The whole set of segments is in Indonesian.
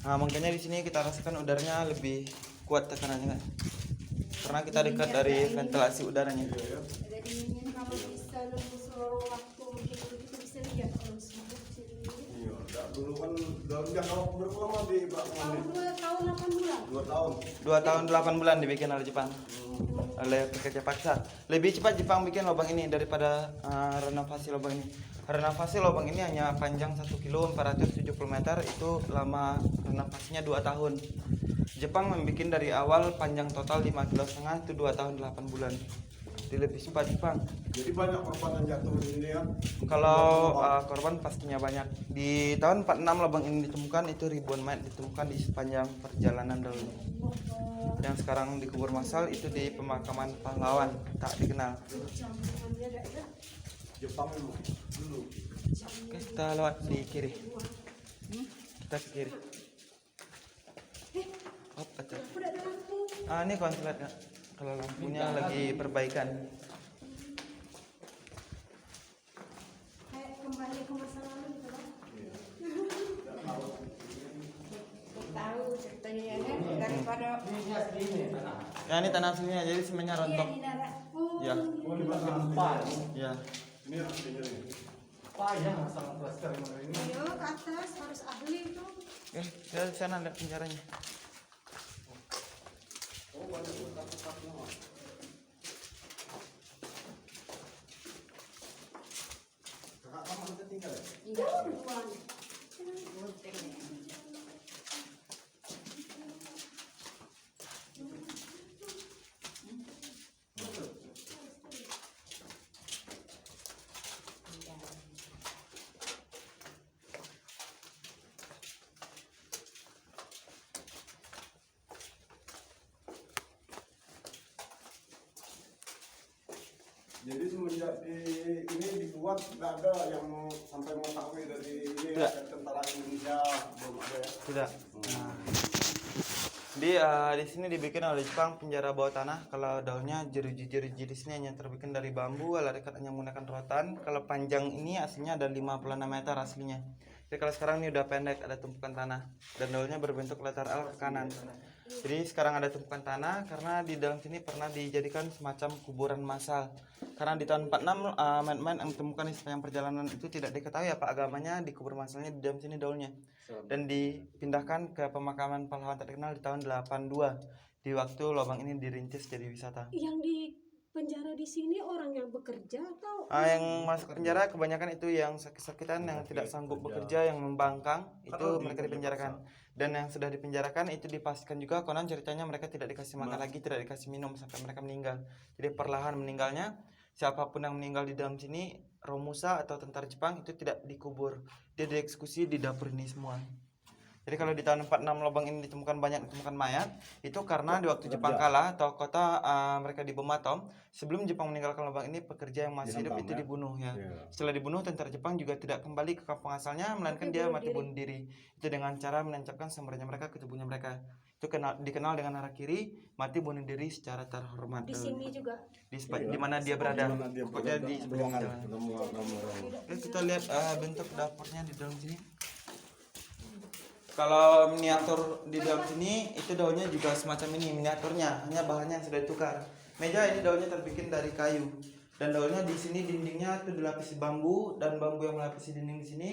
Nah, makanya di sini kita rasakan udaranya lebih kuat tekanannya, karena kita dekat dari ventilasi udaranya. Ada dinginnya, kalau bisa nunggu seluruh waktu gitu bisa lihat kalau sibuk sini. Iya, dulu kan dalam jangka waktu berapa lama di belakang ini? 2 tahun 8 bulan. 2 tahun. 2 tahun 8 bulan dibikin oleh Jepang, oleh pekerja paksa. Lebih cepat Jepang bikin lubang ini daripada renovasi lubang ini. Renovasi lubang ini hanya panjang 1 kilo 470 meter, itu lama renovasinya 2 tahun. Jepang membuat dari awal panjang total 5,5 kilo, itu 2 tahun 8 bulan. Jadi lebih cepat Jepang. Jadi banyak korban yang jatuh di sini ya. Kalau korban pastinya banyak. Di tahun 46 lubang ini ditemukan, itu ribuan mayat ditemukan di sepanjang perjalanan dahulu. Yang sekarang dikubur massal itu di pemakaman pahlawan tak dikenal. Jepang dulu. Oke, kita lewat di kiri. Kita ke kiri. Oh, betul. Ini konslet Kak. Kalau lampunya lagi perbaikan. Kayak kembali ke masa lalu gitu loh. Tahu ceritanya ya kan, daripada Ya, ini tanah aslinya, jadi semennya rontok. di darat. Oh, Ya. Oh, di belakang apa? Ya. Ini aslinya nih. ayo ke atas harus ahli itu. Oke, kita di sana lihat penjaranya. Oh, banyak bekas-bekasnya. Kakak kamu kita tinggal ya? Iya, bukan. Jadi semenjak ini dibuat nggak ada yang sampai mengetahui dari ini Tidak. ya, tentara Indonesia belum ada ya. Tidak. Nah. Di sini dibikin oleh Jepang penjara bawah tanah. Kalau daunnya jeruji-jeruji di sini hanya terbikin dari bambu, kalau dekat hanya menggunakan rotan. Kalau panjang ini aslinya ada 56 meter aslinya. Jadi kalau sekarang ini udah pendek, ada tumpukan tanah dan daunnya berbentuk letter L ke kanan. Jadi sekarang ada tumpukan tanah karena di dalam sini pernah dijadikan semacam kuburan massal. Karena di tahun 46 men-men yang ditemukan di sepanjang perjalanan itu tidak diketahui apa agamanya, dikubur massalnya di dalam sini daunnya. Dan dipindahkan ke pemakaman pahlawan terkenal di tahun 82 di waktu lubang ini dirintis jadi wisata. Yang di penjara di sini orang yang bekerja atau Yang masuk penjara kebanyakan itu yang sakit-sakitan, yang tidak sanggup bekerja, yang membangkang, itu mereka dipenjarakan. Dan yang sudah dipenjarakan itu dipastikan juga konon ceritanya mereka tidak dikasih makan lagi, tidak dikasih minum sampai mereka meninggal. Jadi perlahan meninggalnya. Siapapun yang meninggal di dalam sini, Romusa atau tentara Jepang, itu tidak dikubur, dia dieksekusi di dapur ini semua. Jadi kalau di tahun 46 lubang ini ditemukan ditemukan mayat, itu karena di waktu Jepang kalah atau kota mereka dibom atom, sebelum Jepang meninggalkan lubang ini, pekerja yang masih hidup itu dibunuh ya. Setelah dibunuh, tentara Jepang juga tidak kembali ke kampung asalnya, melainkan dia mati bunuh diri. Itu dengan cara menancapkan samurai mereka ke tubuhnya mereka. Itu dikenal dengan harakiri, mati bunuh diri secara terhormat. di sini juga? Di mana dia berada, pokoknya di seberang jalan. Oke, kita lihat bentuk dapurnya di dalam sini. Kalau miniatur di dalam sini itu daunnya juga semacam ini miniaturnya, hanya bahannya yang sudah ditukar. Meja ini daunnya terbikin dari kayu dan daunnya di sini dindingnya itu dilapisi bambu, dan bambu yang melapisi dinding di sini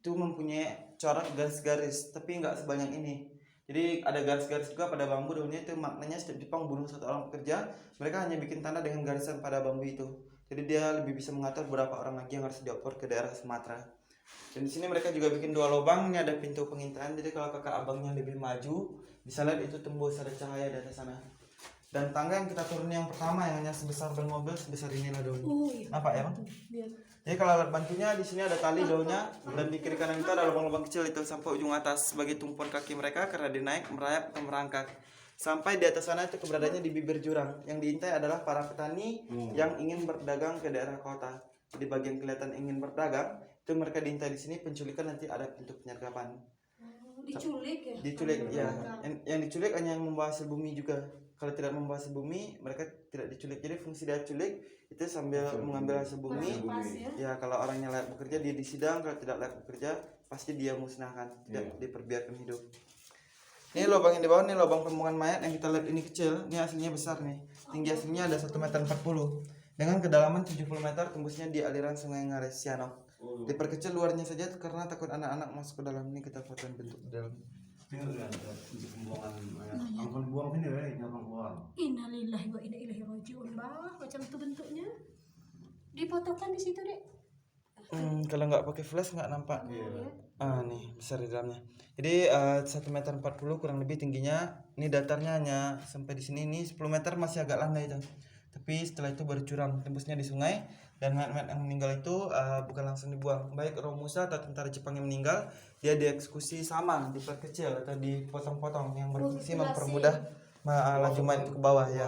itu mempunyai corak garis-garis, tapi nggak sebanyak ini. Jadi ada garis-garis juga pada bambu daunnya, itu maknanya setiap Jepang bunuh satu orang pekerja, mereka hanya bikin tanda dengan garisan pada bambu itu. Jadi dia lebih bisa mengatur berapa orang lagi yang harus dioper ke daerah Sumatera. Dan di sini mereka juga bikin 2 lubang, ini ada pintu pengintaian. Jadi kalau kakak abangnya lebih maju, bisa lihat itu tembus ada cahaya di atas sana. Dan tangga yang kita turun yang pertama yang hanya sebesar ban mobil, sebesar inilah daunnya. Oh iya. Nampak ya, Bang? Biar Jadi kalau alat bantunya di sini ada tali daunnya, dan di kiri kanan itu ada lubang-lubang kecil itu sampai ujung atas sebagai tumpuan kaki mereka karena dinaik, merayap atau merangkak. Sampai di atas sana itu keberadaannya di bibir jurang. Yang diintai adalah para petani yang ingin berdagang ke daerah kota. Di bagian kelihatan ingin berdagang, itu mereka diintai di sini. Penculikan nanti ada pintu penyergapan. diculik ya? Diculik ya. Yang diculik hanya yang membawa hasil bumi juga. Kalau tidak membawa hasil bumi, mereka tidak diculik. Jadi fungsi dia culik itu sambil mengambil hasil bumi. Ya, kalau orangnya layak bekerja dia disidang, kalau tidak layak bekerja pasti dia musnahkan, tidak diperbiarkan hidup. Ini lubang yang di bawah, ini lubang pembuangan mayat yang kita lihat ini kecil, ini aslinya besar nih. Tinggi aslinya ada 1,40 meter. Dengan kedalaman 70 meter tembusnya di aliran Sungai Ngares Sianok. Diperkecil luarnya saja karena takut anak-anak masuk ke dalam. Ini kita fotoin bentuk di dalam. Tinggal lihat untuk pembuangan mayat. Ampun buang sini jangan buang. Innalillahi wa inna ilaihi rajiun, Bah. Macam itu bentuknya. Difotokan di situ, Dek. Kalau nggak pakai flash nggak nampak. Nih besar di dalamnya. Jadi 1,40 meter kurang lebih tingginya. Ini datarnya hanya sampai di sini. Ini 10 meter masih agak landai itu. Tapi setelah itu baru curam tembusnya di sungai. Dan mayat-mayat yang meninggal itu bukan langsung dibuang. Baik Romusa atau tentara Jepang yang meninggal, dia dieksekusi sama, diperkecil atau dipotong-potong yang berfungsi mempermudah laju mayat itu ke bawah ya.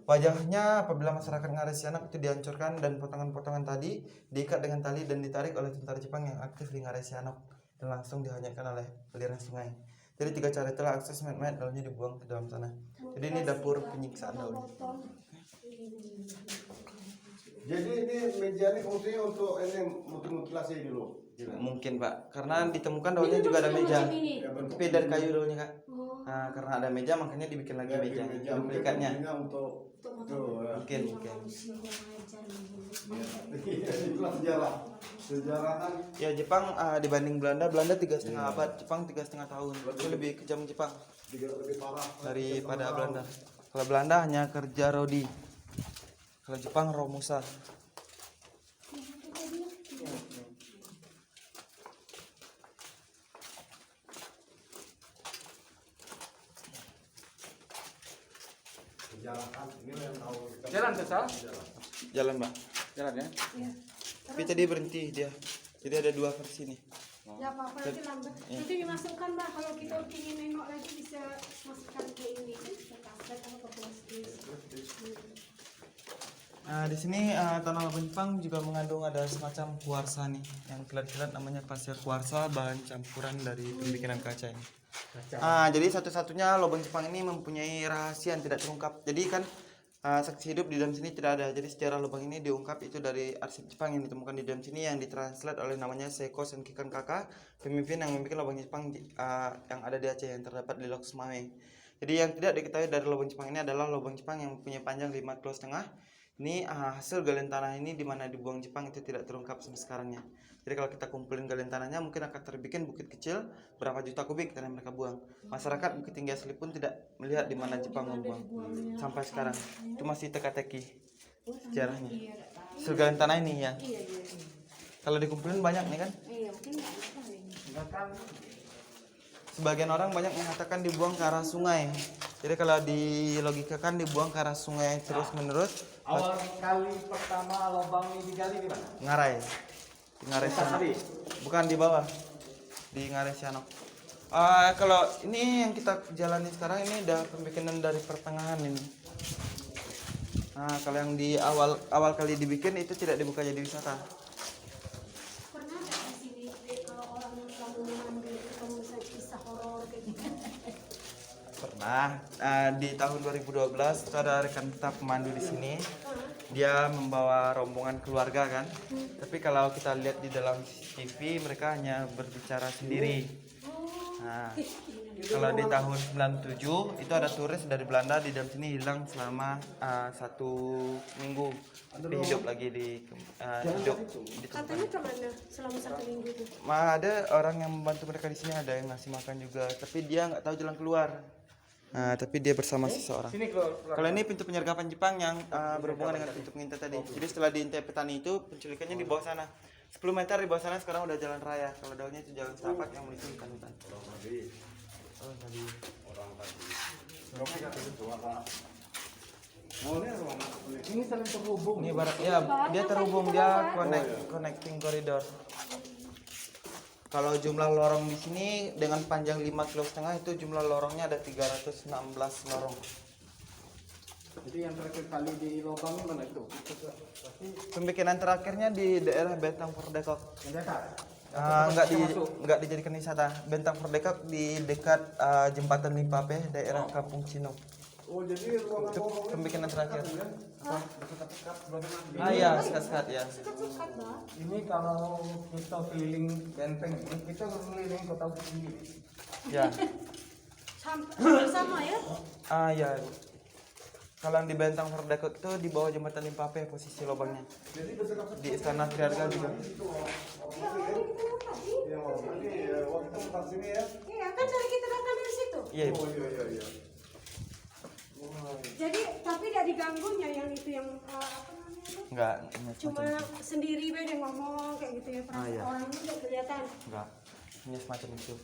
Wajahnya apabila masyarakat Ngares Sianok itu dihancurkan dan potongan-potongan tadi diikat dengan tali dan ditarik oleh tentara Jepang yang aktif di Ngares Sianok dan langsung dihanyutkan oleh aliran sungai. Jadi 3 cara itulah akses mayat-mayat dalamnya dibuang ke dalam sana. Jadi ini dapur penyiksaan dahulu. Jadi ini meja ini fungsinya untuk ini mutilasi dulu. Mungkin Pak, karena ditemukan daunnya juga ada meja. Ya, Tapi dari kayu daunnya Kak. Nah, karena ada meja makanya dibikin lagi meja. Duplikatnya. Untuk Mungkin. itulah sejarah kan. Ya Jepang dibanding Belanda 3,5 abad, Jepang 3,5 tahun. Itu lebih kejam Jepang Lebih parah daripada Belanda. Kalau Belanda hanya kerja rodi. Kalau Jepang Romusa. sejarah kan. Ini yang tahu kita. Jalan ke Sal? Jalan Mbak. Jalan ya? Iya. Tapi tadi berhenti dia. Jadi ada 2 versi nih. Ya apa-apa nanti lambat. Nanti dimasukkan, Mbak. Kalau kita ingin nengok lagi bisa masukkan ke ini kan, ke kaset atau ke flash. Nah, di sini tanah lubang Jepang juga mengandung ada semacam kuarsa nih, yang kilat-kilat namanya pasir kuarsa, bahan campuran dari pembikinan kaca ini. Jadi satu-satunya lubang Jepang ini mempunyai rahasia yang tidak terungkap. Jadi kan saksi hidup di dalam sini tidak ada. Jadi sejarah lubang ini diungkap itu dari arsip Jepang yang ditemukan di dalam sini yang ditranslate oleh namanya Seiko Senkikan Kaka, pemimpin yang membuat lubang Jepang yang ada di Aceh yang terdapat di Lok Sumawe. Jadi yang tidak diketahui dari lubang Jepang ini adalah lubang Jepang yang mempunyai panjang 5,5 km. Ini hasil galian tanah ini di mana dibuang Jepang itu tidak terungkap sampai sekarangnya. Jadi kalau kita kumpulin galian tanahnya mungkin akan terbikin bukit kecil berapa juta kubik tanah yang mereka buang. Masyarakat Bukit Tinggi asli pun tidak melihat di mana Jepang membuang sampai sekarang. Itu masih teka-teki sejarahnya. Hasil galian tanah ini ya. Kalau dikumpulin banyak nih kan. Iya, mungkin nggak ada. Sebagian orang banyak mengatakan dibuang ke arah sungai. Jadi kalau dilogikakan dibuang ke arah sungai terus menerus. Awal kali pertama lubang ini digali di mana? Ngarai. Di Ngarai Sianok. Bukan di bawah. Di Ngarai Sianok. Kalau ini yang kita jalani sekarang ini udah pembikinan dari pertengahan ini. Nah, kalau yang di awal kali dibikin itu tidak dibuka jadi wisata. Pernah nggak di sini kalau orang yang selalu mengambil kamu kisah horor kayak gitu? Pernah. Di tahun 2012 itu ada rekan kita pemandu di sini. Dia membawa rombongan keluarga kan. Tapi kalau kita lihat di dalam CCTV mereka hanya berbicara sendiri. Nah, kalau di tahun 97 itu ada turis dari Belanda di dalam sini hilang selama 1 minggu. Tapi hidup lagi di tempat. Katanya kemana selama 1 minggu itu? Ada orang yang membantu mereka di sini, ada yang ngasih makan juga. Tapi dia nggak tahu jalan keluar. Nah, tapi dia bersama seseorang. Sini keluar. Kalau ini pintu penyergapan Jepang yang berhubungan dengan pintu pengintai tadi. Jadi setelah diintai petani itu penculikannya di bawah sana. 10 meter di bawah sana sekarang udah jalan raya. Kalau dahulunya itu jalan setapak yang menuju hutan-hutan. Oh, tadi. Ini saling terhubung. Ini barat ya, dia terhubung, dia connecting corridor. Kalau jumlah lorong di sini dengan panjang 5,5 km itu jumlah lorongnya ada 316 lorong. Jadi yang terakhir kali di lubang ini mana itu? Pembikinan terakhirnya di daerah Bentang Perdekok. Nggak dijadikan wisata. Bentang Perdekok di dekat jembatan Limpape, daerah Kampung Cino. Oh, jadi ruangan Itu lorongnya pembikinan terakhir. bagaimana? Ya, sekat-sekat ya. Sekat-sekat, Mbak. Ini kalau kita keliling benteng ini kita keliling kota Bukit Tinggi. Ya. Hampir sama ya. Ah ya. Kalau yang di Bentang Ferdekut itu di bawah jembatan Limpape posisi lubangnya. Di Istana Triarga juga. Ya, ini kita lihat tadi. Iya, nanti waktu kita putar sini ya. Iya, kan dari kita datang dari situ. Iya. Oh iya. Jadi tapi tidak diganggunya yang itu yang apa namanya itu? Enggak, Cuma sendiri beda ngomong kayak gitu ya. iya. Orangnya tidak kelihatan. enggak. Hanya semacam itu.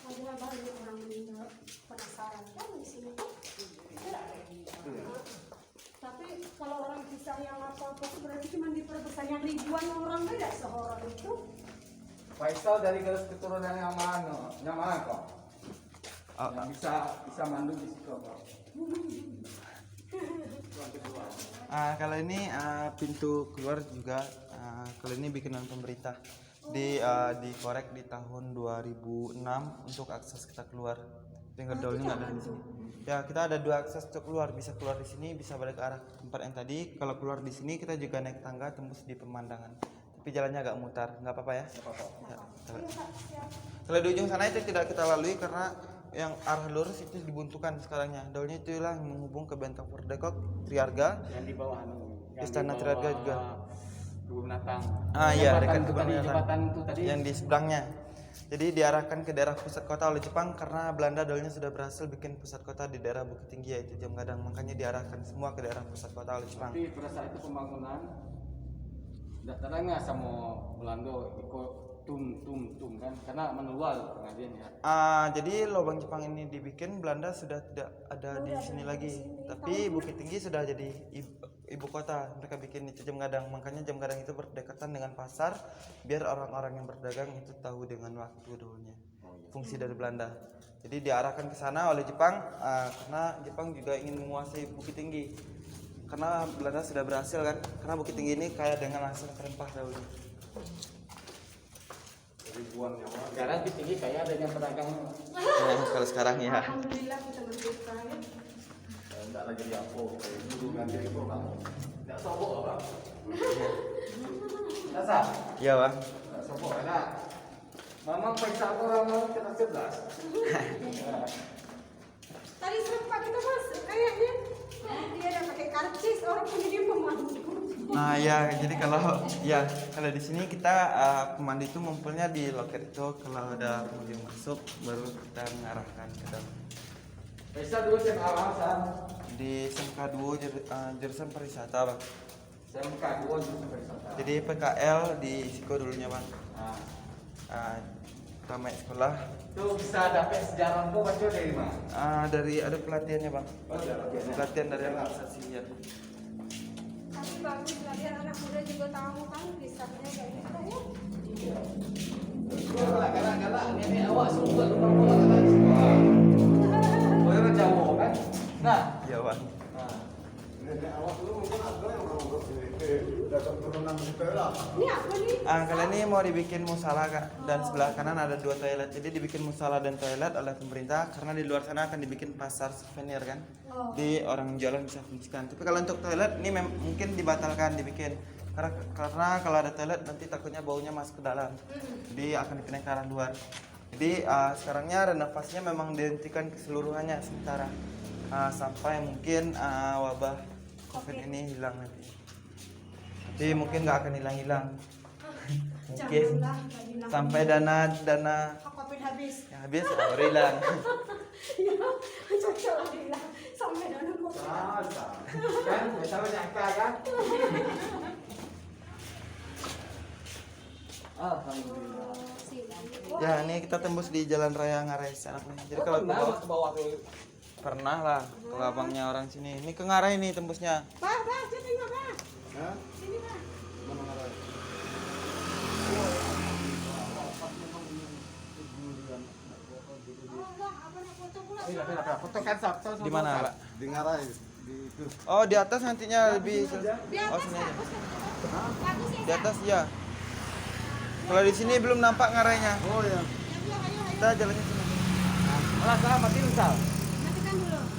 Ada banyak orang meninggal penasaran kan di sini tuh. Tapi kalau orang kisah yang apa-apa berarti cuma diperbesar yang ribuan orang beda sehoror itu. Faisal dari garis keturunan yang mana? Yang mana kok? Oh, Yang bisa mandu di situ kok. kalau ini pintu keluar juga kalau ini bikinan pemerintah dikorek di tahun 2006 untuk akses kita keluar. Tinggal daunnya nggak ada di sini. Ya kita ada 2 akses untuk keluar, bisa keluar di sini, bisa balik ke arah tempat yang tadi. Kalau keluar di sini kita juga naik tangga tembus di pemandangan. Tapi jalannya agak mutar, nggak apa-apa ya? Ya, kalau di ujung sana itu tidak kita lalui karena yang arah lurus itu dibuntukan sekarangnya. Daunnya itulah yang menghubung ke Bentang Ferdekut, Triarga, Yang di bawah Istana Triarga juga. Kebun binatang. Iya, Jembatan dekat itu kebun tadi, binatang. jembatan itu tadi. Yang di seberangnya. Jadi diarahkan ke daerah pusat kota oleh Jepang karena Belanda dulunya sudah berhasil bikin pusat kota di daerah Bukit Tinggi yaitu Jam Gadang. Makanya diarahkan semua ke daerah pusat kota oleh Jepang. Tapi pada saat itu pembangunan datarannya sama Belanda ikut tum kan karena menual pengadilannya. Jadi lubang Jepang ini dibikin Belanda sudah tidak ada di sini lagi. Tapi Bukit Tinggi sudah jadi ibu kota. Mereka bikin itu Jam Gadang. Makanya Jam Gadang itu berdekatan dengan pasar biar orang-orang yang berdagang itu tahu dengan waktu dulunya. Fungsi dari Belanda. Jadi diarahkan ke sana oleh Jepang karena Jepang juga ingin menguasai Bukit Tinggi. Karena Belanda sudah berhasil kan. Karena Bukit Tinggi ini kaya dengan hasil rempah dahulu. Ribuan nyawa. Sekarang di tinggi kayak adanya pedagang. Kalau sekarang ya. Alhamdulillah kita merdeka ya. Enggak lagi di apa, dulu nanti itu kan. Enggak sobok orang. Rasa? Iya bang. Enggak sobok enak. Memang Faisal orang mau kita 11. Tadi sempat kita masuk kayaknya dia ada pakai karcis orang punya dia pemandu. Nah ya, jadi kalau di sini kita pemandu itu ngumpulnya di loket itu. Kalau ada pengunjung masuk baru kita mengarahkan ke dalam. Faisal dulu yang alasan. Di SMK 2 jurusan pariwisata bang. Saya buka 2 jurusan pariwisata. Jadi PKL di Siko dulunya bang. Nah, Tamat sekolah. itu bisa dapat sejarah kok baca dari mana? Dari ada pelatihannya bang. Oh, ada pelatihannya. Pelatihan dari organisasi ya. Tapi bagus lah biar anak muda juga tahu kan kisahnya kayak gitu ya. Galak-galak nenek awak suka rumah bola kan semua. Orang Jawa kan? Nah, Iya bang. Nenek awak dulu mungkin ada yang mau datang turunan gitu lah. Ini apa nih? Kalian ini mau dibikin musala kak, dan sebelah kanan ada 2 toilet. Jadi dibikin musala dan toilet oleh pemerintah karena di luar sana akan dibikin pasar souvenir kan. Di orang jualan bisa fungsikan. Tapi kalau untuk toilet ini mungkin dibatalkan dibikin karena kalau ada toilet nanti takutnya baunya masuk ke dalam. Jadi akan dipindah ke arah luar. Jadi sekarangnya renovasinya memang dihentikan keseluruhannya sementara sampai mungkin wabah COVID ini hilang nanti. Jadi mungkin nggak akan hilang-hilang. Mungkin Janganlah, nggak hilang. sampai dana COVID habis. yang habis baru hilang. Ya, cocok lah bilang sampai dana COVID. kan misalnya nyangka kan? Alhamdulillah. Ya ini kita tembus di Jalan Raya Ngarai sana. Jadi kalau ke bawah, ke bawah tuh. pernah lah ke abangnya orang sini. Ini ke Ngarai nih tembusnya. Bah, sini nggak bah? Hah? Sini bah. Mana arah? Oh enggak, apa nak foto pula? Foto kan Sabtu. Di mana pak? Di Ngarai di itu. Oh di atas nantinya lebih. Di Oh atas sini aja. bagus kan? Bagus ya. Di atas ya. Kalau di sini belum nampak Ngarainya. Oh ya. Ya, ayo. Kita jalannya sini. Malah salah mati misal.